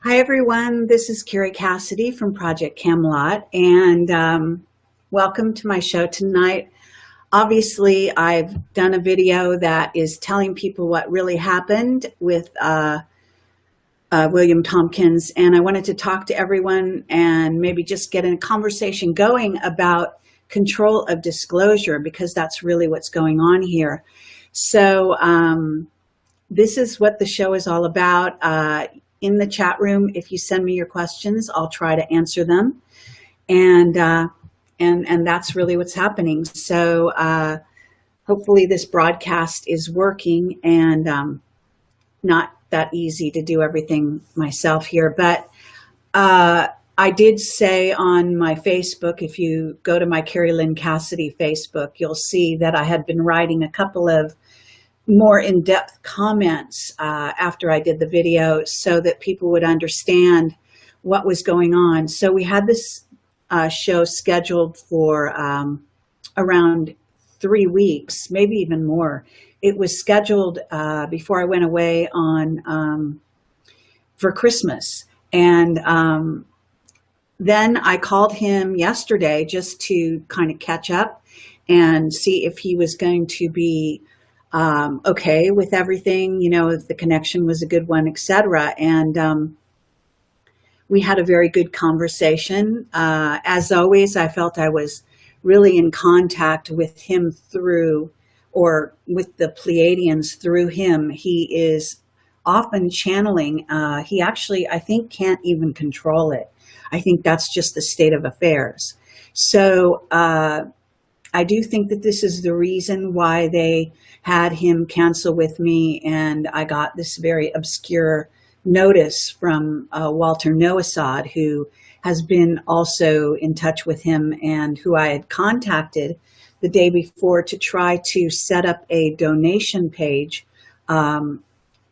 Hi, everyone. This is Kerry Cassidy from Project Camelot, and welcome to my show tonight. Obviously, I've done a video that is telling people what really happened with William Tompkins, and I wanted to talk to everyone and maybe just get a conversation going about control of disclosure, because that's really what's going on here. So this is what the show is all about. In the chat room, if you send me your questions, I'll try to answer them, and that's really what's happening. So hopefully this broadcast is working, and not that easy to do everything myself here. But I did say on my Facebook, if you go to my Kerry Lynn Cassidy Facebook, you'll see that I had been writing a couple of more in-depth comments after I did the video so that people would understand what was going on. So we had this show scheduled for around 3 weeks, maybe even more. It was scheduled before I went away for Christmas. And then I called him yesterday just to kind of catch up and see if he was going to be okay with everything, you know, if the connection was a good one, etc. And we had a very good conversation. As always, I felt I was really in contact with him through, or with the Pleiadians through him. He is often channeling. He actually, I think, can't even control it. I think that's just the state of affairs. So I do think that this is the reason why they had him cancel with me, and I got this very obscure notice from Walter Noasad, who has been also in touch with him and who I had contacted the day before to try to set up a donation page to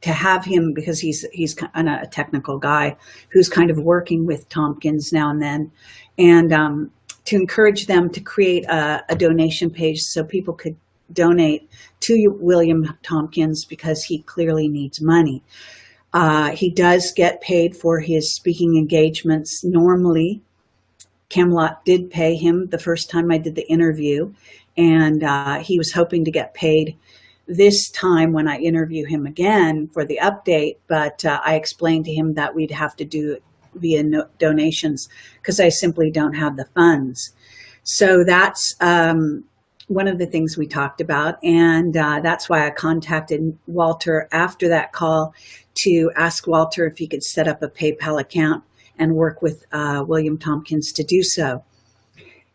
have him, because he's kind of a technical guy who's kind of working with Tompkins now and then, and to encourage them to create a donation page so people could donate to William Tompkins, because he clearly needs money. He does get paid for his speaking engagements normally. Camelot did pay him the first time I did the interview, and he was hoping to get paid this time when I interview him again for the update, but I explained to him that we'd have to do it via donations because I simply don't have the funds. So that's one of the things we talked about, and that's why I contacted Walter after that call to ask Walter if he could set up a PayPal account and work with William Tompkins to do so.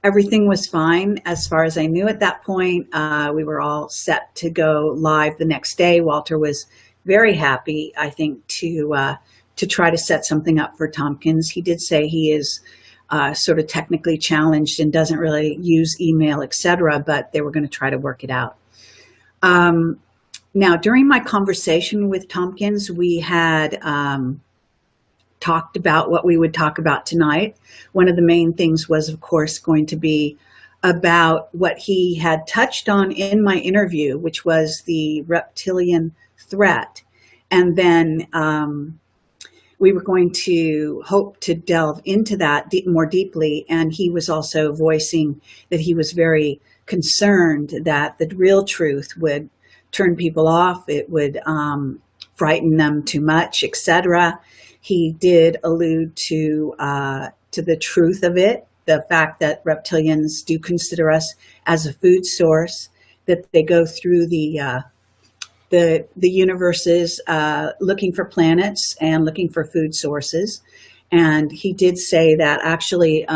Everything was fine as far as I knew at that point. We were all set to go live the next day. Walter was very happy, I think, to try to set something up for Tompkins. He did say he is sort of technically challenged and doesn't really use email, etc., but they were going to try to work it out. Now, during my conversation with Tompkins, we had talked about what we would talk about tonight. One of the main things was, of course, going to be about what he had touched on in my interview, which was the reptilian threat. And then we were going to hope to delve into that more deeply. And he was also voicing that he was very concerned that the real truth would turn people off. It would frighten them too much, etc. He did allude to the truth of it, the fact that reptilians do consider us as a food source, that they go through the universes looking for planets and looking for food sources. And he did say that actually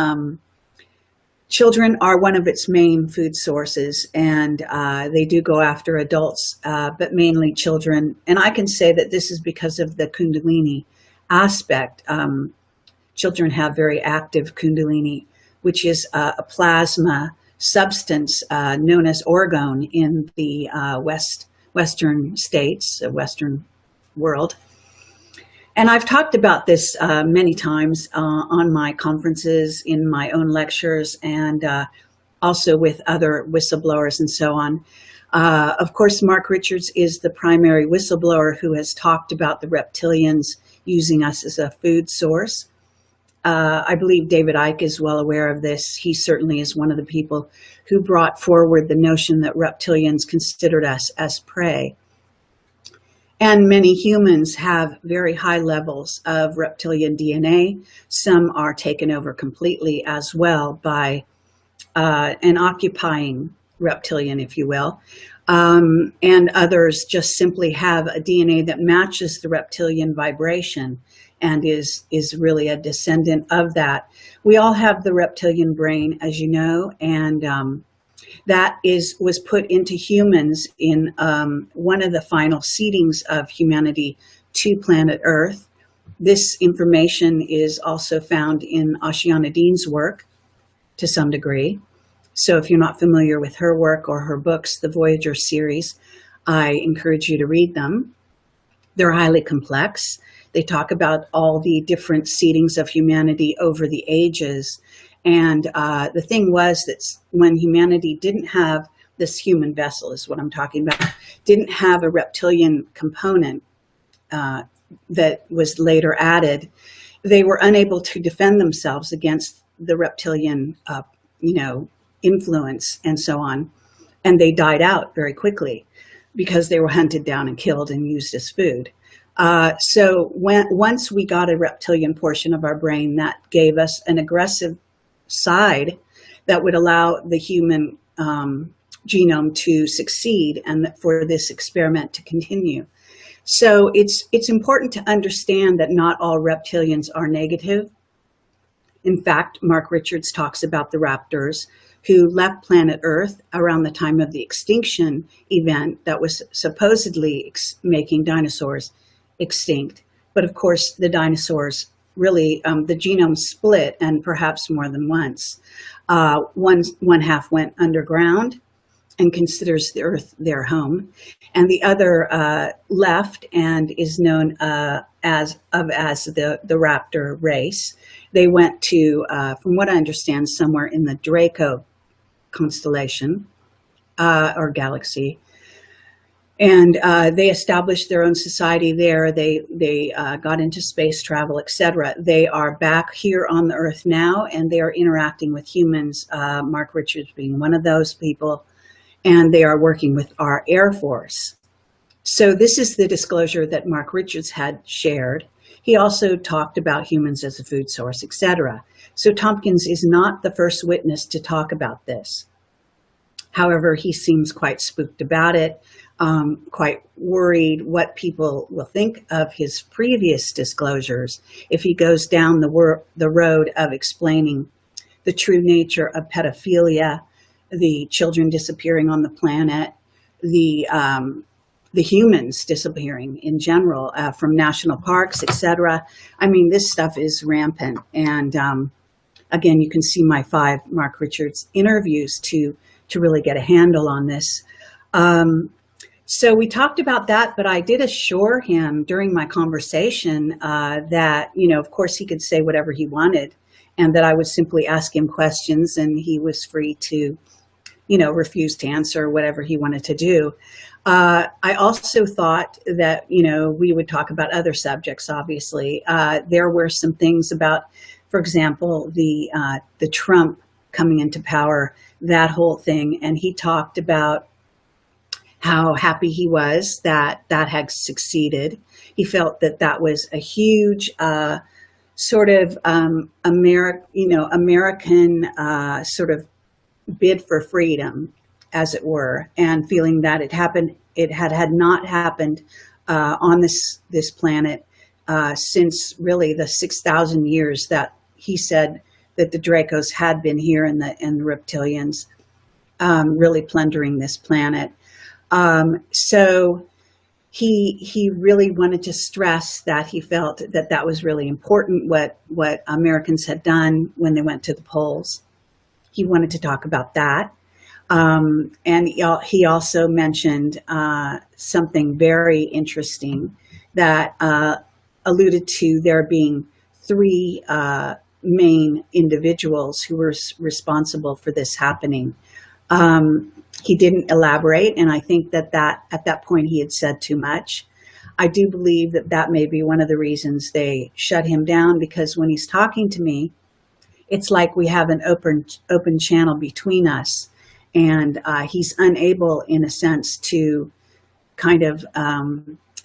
children are one of its main food sources, and they do go after adults, but mainly children. And I can say that this is because of the Kundalini aspect. Children have very active Kundalini, which is a plasma substance known as orgone in the Western states, Western world. And I've talked about this many times on my conferences, in my own lectures, and also with other whistleblowers and so on. Of course, Mark Richards is the primary whistleblower who has talked about the reptilians using us as a food source. I believe David Icke is well aware of this. He certainly is one of the people who brought forward the notion that reptilians considered us as prey. And many humans have very high levels of reptilian DNA. Some are taken over completely as well by an occupying reptilian, if you will. And others just simply have a DNA that matches the reptilian vibration and is really a descendant of that. We all have the reptilian brain, as you know, and that was put into humans in one of the final seedings of humanity to planet Earth. This information is also found in Ashiana Dean's work to some degree. So if you're not familiar with her work or her books, the Voyager series, I encourage you to read them. They're highly complex. They talk about all the different seedings of humanity over the ages. And the thing was that when humanity didn't have this human vessel, is what I'm talking about, didn't have a reptilian component that was later added, they were unable to defend themselves against the reptilian, influence and so on. And they died out very quickly because they were hunted down and killed and used as food. So once we got a reptilian portion of our brain, that gave us an aggressive side that would allow the human genome to succeed and for this experiment to continue. So it's important to understand that not all reptilians are negative. In fact, Mark Richards talks about the raptors who left planet Earth around the time of the extinction event that was supposedly making dinosaurs extinct. But of course, the dinosaurs really, the genome split, and perhaps more than once. One half went underground and considers the Earth their home, and the other left and is known as the raptor race. They went to, from what I understand, somewhere in the Draco constellation or galaxy. And they established their own society there. They got into space travel, etc. They are back here on the Earth now, and they are interacting with humans, Mark Richards being one of those people, and they are working with our Air Force. So this is the disclosure that Mark Richards had shared. He also talked about humans as a food source, etc. So Tompkins is not the first witness to talk about this. However, he seems quite spooked about it, quite worried what people will think of his previous disclosures if he goes down the road of explaining the true nature of pedophilia, the children disappearing on the planet, the humans disappearing in general from national parks, etc. I mean, this stuff is rampant. And again, you can see my 5 Mark Richards interviews to really get a handle on this. So we talked about that, but I did assure him during my conversation that, of course he could say whatever he wanted and that I would simply ask him questions and he was free to, refuse to answer whatever he wanted to do. I also thought that, we would talk about other subjects, obviously. There were some things about, for example, the Trump coming into power, that whole thing. And he talked about how happy he was that had succeeded. He felt that that was a huge sort of American sort of bid for freedom, as it were, and feeling that it had not happened on this planet since really the 6,000 years that he said that the Dracos had been here and the reptilians really plundering this planet. So he really wanted to stress that he felt that was really important, what Americans had done when they went to the polls. He wanted to talk about that. And he also mentioned something very interesting that alluded to there being 3 main individuals who were responsible for this happening. He didn't elaborate, and I think that at that point he had said too much. I do believe that that may be one of the reasons they shut him down, because when he's talking to me, it's like we have an open channel between us, and he's unable, in a sense, to kind of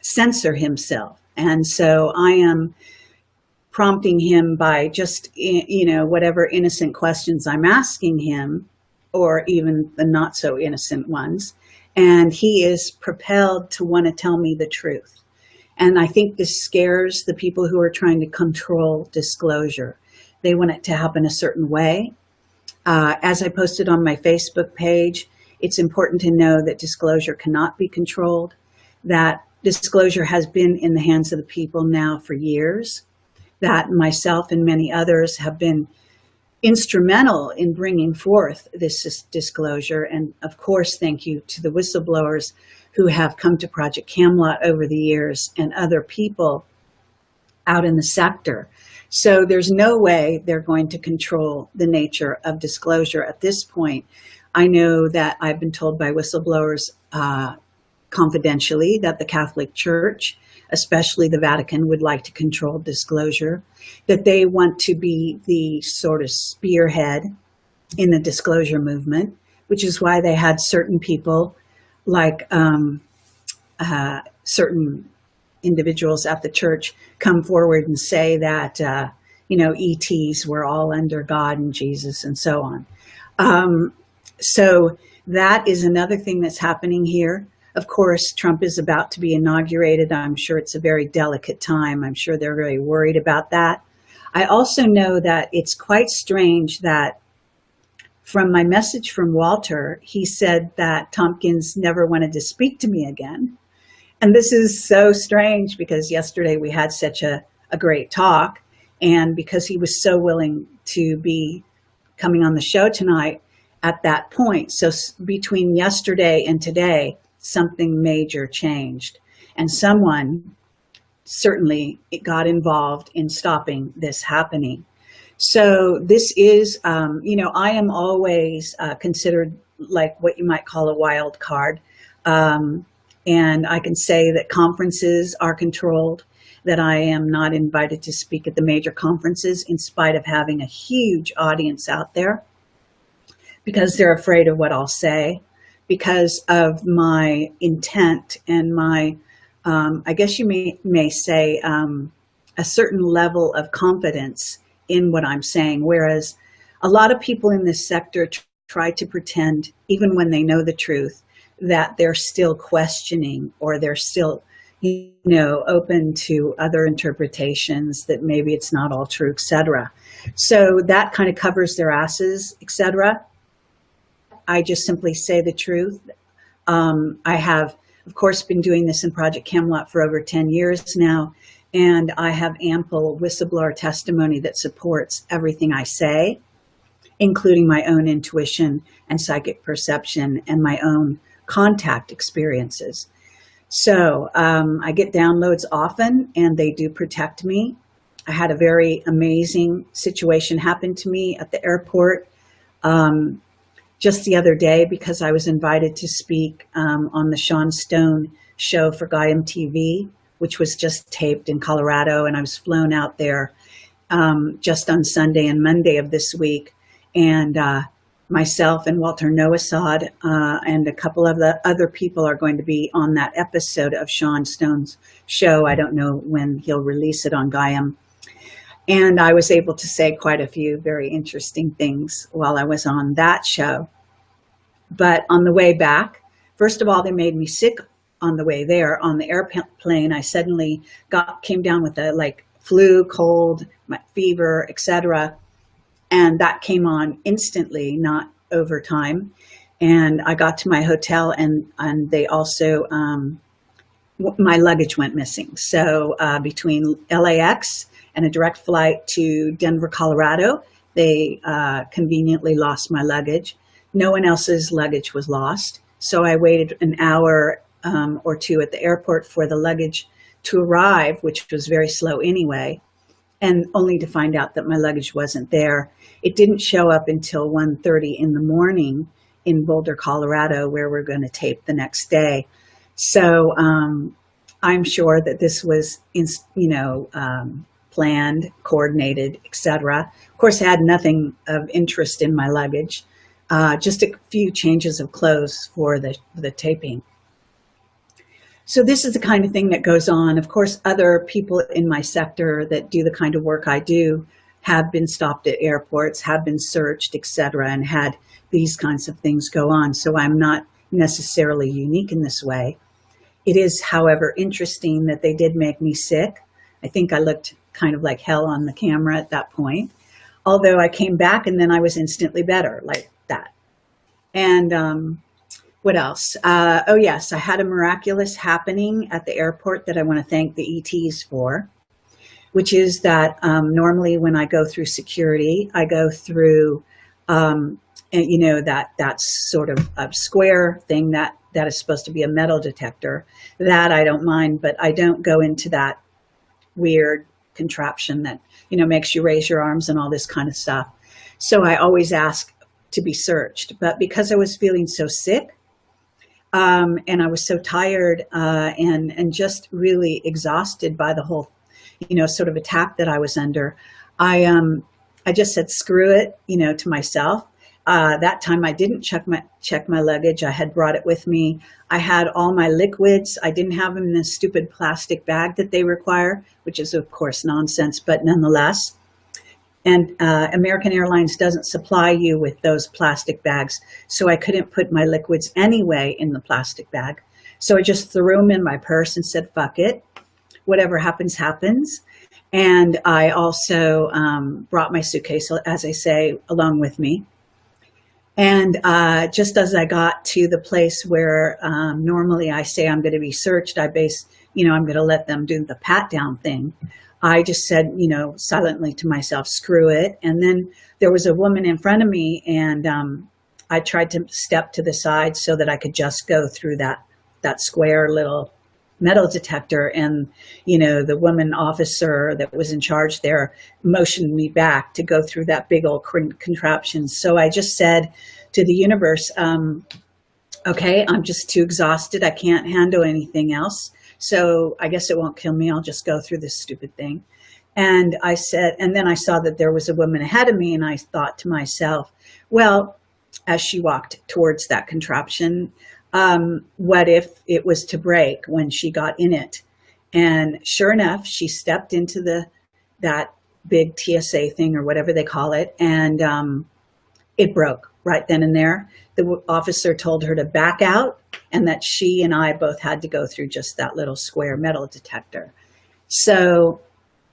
censor himself. And so I am prompting him by just, whatever innocent questions I'm asking him, or even the not so innocent ones. And he is propelled to want to tell me the truth. And I think this scares the people who are trying to control disclosure. They want it to happen a certain way. As I posted on my Facebook page, it's important to know that disclosure cannot be controlled, that disclosure has been in the hands of the people now for years, that myself and many others have been instrumental in bringing forth this disclosure. And of course, thank you to the whistleblowers who have come to Project Camelot over the years, and other people out in the sector. So there's no way they're going to control the nature of disclosure at this point. I know that I've been told by whistleblowers confidentially that the Catholic Church, especially the Vatican, would like to control disclosure, that they want to be the sort of spearhead in the disclosure movement, which is why they had certain people like certain individuals at the church come forward and say that, ETs were all under God and Jesus and so on. So that is another thing that's happening here. Of course, Trump is about to be inaugurated. I'm sure it's a very delicate time. I'm sure they're very worried about that. I also know that it's quite strange that from my message from Walter, he said that Tompkins never wanted to speak to me again. And this is so strange, because yesterday we had such a great talk, and because he was so willing to be coming on the show tonight at that point. So between yesterday and today, something major changed, and someone certainly got involved in stopping this happening. So this is, I am always considered like what you might call a wild card. And I can say that conferences are controlled, that I am not invited to speak at the major conferences in spite of having a huge audience out there, because they're afraid of what I'll say, because of my intent and my, I guess you may say, a certain level of confidence in what I'm saying. Whereas a lot of people in this sector try to pretend, even when they know the truth, that they're still questioning, or they're still, open to other interpretations, that maybe it's not all true, etc. So that kind of covers their asses, etc. I just simply say the truth. I have, of course, been doing this in Project Camelot for over 10 years now, and I have ample whistleblower testimony that supports everything I say, including my own intuition and psychic perception and my own contact experiences. So I get downloads often, and they do protect me. I had a very amazing situation happen to me at the airport just the other day, because I was invited to speak on the Sean Stone show for Gaiam TV, which was just taped in Colorado, and I was flown out there just on Sunday and Monday of this week. And myself and Walter Noasad and a couple of the other people are going to be on that episode of Sean Stone's show. I don't know when he'll release it on Gaiam. And I was able to say quite a few very interesting things while I was on that show. But on the way back, first of all, they made me sick on the way there. On the airplane, I suddenly came down with a flu, cold, fever, etc. And that came on instantly, not over time. And I got to my hotel, and they also, my luggage went missing. So between LAX and a direct flight to Denver, Colorado, they conveniently lost my luggage. No one else's luggage was lost. So I waited an hour or two at the airport for the luggage to arrive, which was very slow anyway, and only to find out that my luggage wasn't there. It didn't show up until 1:30 in the morning in Boulder, Colorado, where we're going to tape the next day. So I'm sure that this was, planned, coordinated, etc. Of course, I had nothing of interest in my luggage, just a few changes of clothes for the taping. So this is the kind of thing that goes on. Of course, other people in my sector that do the kind of work I do have been stopped at airports, have been searched, etc., and had these kinds of things go on. So I'm not necessarily unique in this way. It is, however, interesting that they did make me sick. I think I looked kind of like hell on the camera at that point, although I came back and then I was instantly better, like that. And what else? Oh, yes, I had a miraculous happening at the airport that I want to thank the ETs for, which is that normally when I go through security, I go through, that sort of a square thing that is supposed to be a metal detector. That I don't mind, but I don't go into that weird contraption that, makes you raise your arms and all this kind of stuff. So I always ask to be searched. But because I was feeling so sick, and I was so tired and just really exhausted by the whole, sort of attack that I was under, I just said, screw it, to myself. That time I didn't check my luggage. I had brought it with me. I had all my liquids. I didn't have them in this stupid plastic bag that they require, which is of course nonsense, but nonetheless. And American Airlines doesn't supply you with those plastic bags. So I couldn't put my liquids anyway in the plastic bag. So I just threw them in my purse and said, fuck it. Whatever happens, happens. And I also brought my suitcase, as I say, along with me. And just as I got to the place where normally I say I'm going to be searched, I'm going to let them do the pat down thing. I just said, silently to myself, screw it. And then there was a woman in front of me, and I tried to step to the side so that I could just go through that square little metal detector. And, the woman officer that was in charge there motioned me back to go through that big old contraption. So I just said to the universe, okay, I'm just too exhausted. I can't handle anything else. So I guess it won't kill me. I'll just go through this stupid thing. And I said, and then I saw that there was a woman ahead of me, and I thought to myself, well, as she walked towards that contraption, what if it was to break when she got in it? And sure enough, she stepped into that big TSA thing or whatever they call it, and it broke right then and there. The officer told her to back out, and that she and I both had to go through just that little square metal detector. So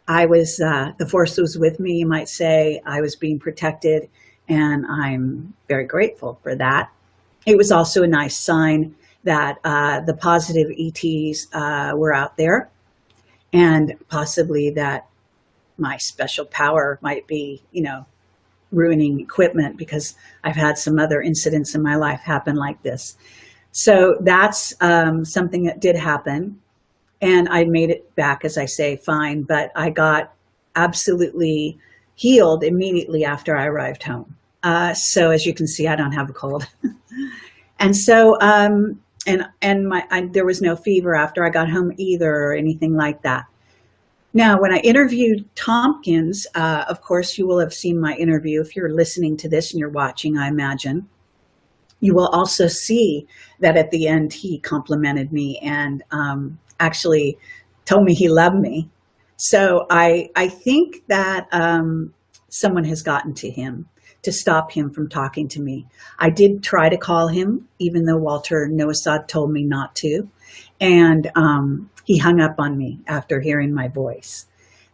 I was, the force was with me, you might say. I was being protected, and I'm very grateful for that. It was also a nice sign that the positive ETs were out there, and possibly that my special power might be, ruining equipment, because I've had some other incidents in my life happen like this. So that's something that did happen. And I made it back, as I say, fine, but I got absolutely healed immediately after I arrived home. So as you can see, I don't have a cold. And so, there was no fever after I got home either, or anything like that. Now, when I interviewed Tompkins, of course, you will have seen my interview. If you're listening to this and you're watching, I imagine, you will also see that at the end, he complimented me and actually told me he loved me. So I think that someone has gotten to him to stop him from talking to me. I did try to call him, even though Walter Noasad told me not to. And he hung up on me after hearing my voice.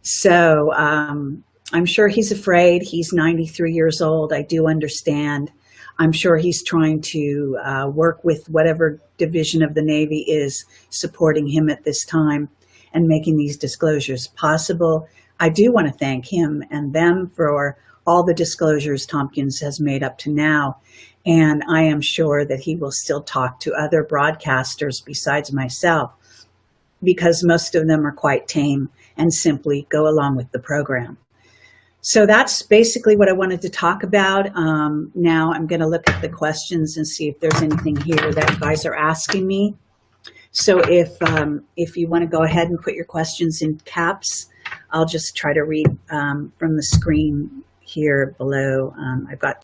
So I'm sure he's afraid. He's 93 years old. I do understand. I'm sure he's trying to work with whatever division of the Navy is supporting him at this time and making these disclosures possible. I do want to thank him and them for all the disclosures Tompkins has made up to now. And I am sure that he will still talk to other broadcasters besides myself, because most of them are quite tame and simply go along with the program. So that's basically what I wanted to talk about. Now I'm going to look at the questions and see if there's anything here that you guys are asking me. So if you want to go ahead and put your questions in caps, I'll just try to read from the screen here below. I've got